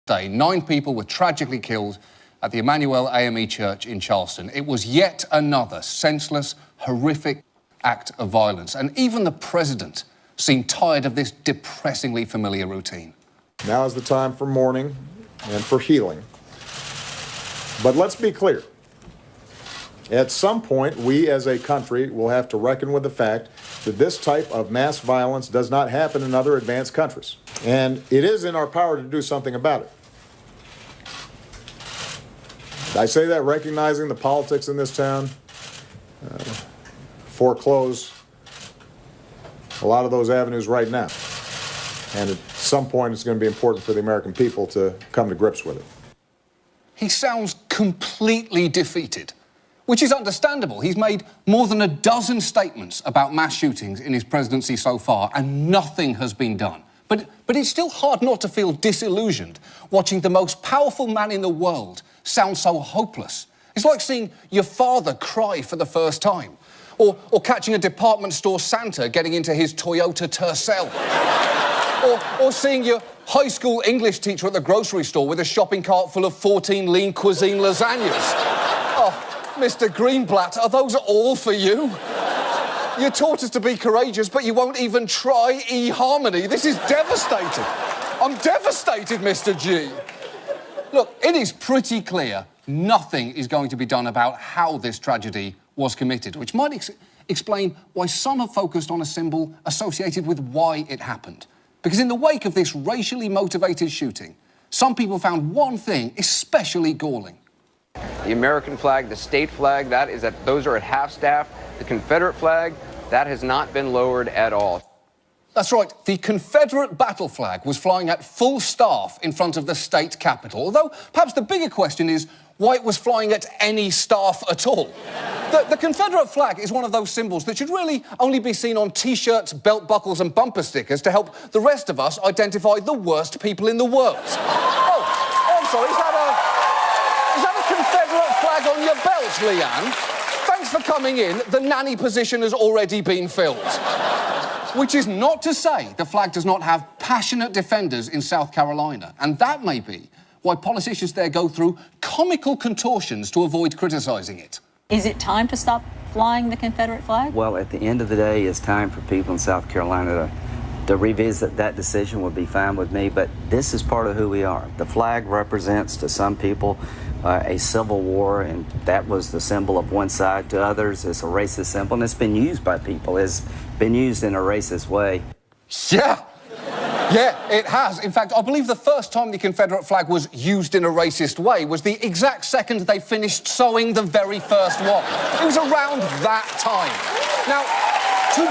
day, 9 people were tragically killed at the Emmanuel AME Church in Charleston. It was yet another senseless, horrific act of violence. And even the president seemed tired of this depressingly familiar routine. Now is the time for mourning and for healing. But let's be clear. At some point, we as a country will have to reckon with the fact that this type of mass violence does not happen in other advanced countries. And it is in our power to do something about it. I say that recognizing the politics in this town foreclose a lot of those avenues right now. And at some point, it's going to be important for the American people to come to grips with it. He sounds completely defeated, which is understandable. He's made more than a dozen statements about mass shootings in his presidency so far, and nothing has been done. But it's still hard not to feel disillusioned watching the most powerful man in the world sound so hopeless. It's like seeing your father cry for the first time, or catching a department store Santa getting into his Toyota Tercel. Or seeing your high school English teacher at the grocery store with a shopping cart full of 14 lean cuisine lasagnas. Oh, Mr. Greenblatt, are those all for you? You taught us to be courageous, but you won't even try eHarmony. This is devastating. I'm devastated, Mr. G. Look, it is pretty clear nothing is going to be done about how this tragedy was committed, which might explain why some have focused on a symbol associated with why it happened. Because in the wake of this racially motivated shooting, some people found one thing especially galling. The American flag, the state flag, those are at half-staff. The Confederate flag, that has not been lowered at all. That's right, the Confederate battle flag was flying at full staff in front of the state capitol, although perhaps the bigger question is why it was flying at any staff at all. The Confederate flag is one of those symbols that should really only be seen on T-shirts, belt buckles and bumper stickers to help the rest of us identify the worst people in the world. Oh, I'm sorry, is that a Confederate flag on your belt, Leanne? Thanks for coming in. The nanny position has already been filled. Which is not to say the flag does not have passionate defenders in South Carolina, and that may be why politicians there go through comical contortions to avoid criticising it. Is it time to stop flying the Confederate flag? Well, at the end of the day, it's time for people in South Carolina to revisit that decision. Would be fine with me, but this is part of who we are. The flag represents to some people a civil war, and that was the symbol of one side. To others, it's a racist symbol, and it's been used by people. It's been used in a racist way. Yeah, it has. In fact, I believe the first time the Confederate flag was used in a racist way was the exact second they finished sewing the very first one. It was around that time. Now, to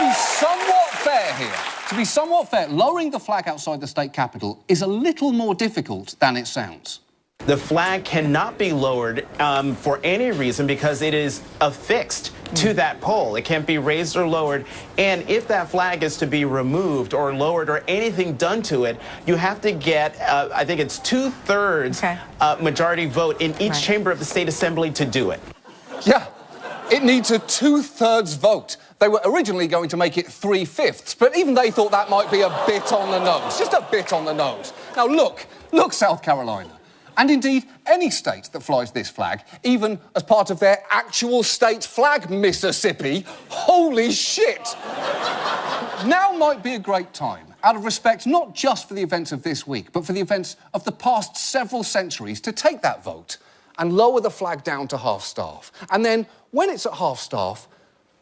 be somewhat fair, lowering the flag outside the state capitol is a little more difficult than it sounds. The flag cannot be lowered for any reason because it is affixed to that pole. It can't be raised or lowered. And if that flag is to be removed or lowered or anything done to it, you have to get, I think it's 2/3 majority vote in each chamber of the state assembly to do it. Yeah, it needs a 2/3 vote. They were originally going to make it 3/5, but even they thought that might be a bit on the nose, just a bit on the nose. Now look, South Carolina. And indeed, any state that flies this flag, even as part of their actual state flag, Mississippi, holy shit! Now might be a great time, out of respect not just for the events of this week, but for the events of the past several centuries, to take that vote and lower the flag down to half-staff. And then, when it's at half-staff,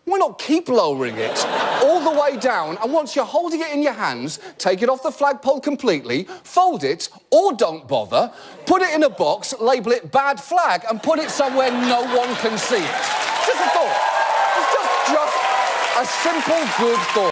why not keep lowering it all the way down, and once you're holding it in your hands, take it off the flagpole completely, fold it, or don't bother, put it in a box, label it bad flag, and put it somewhere no one can see it. Just a thought. It's just a simple, good thought.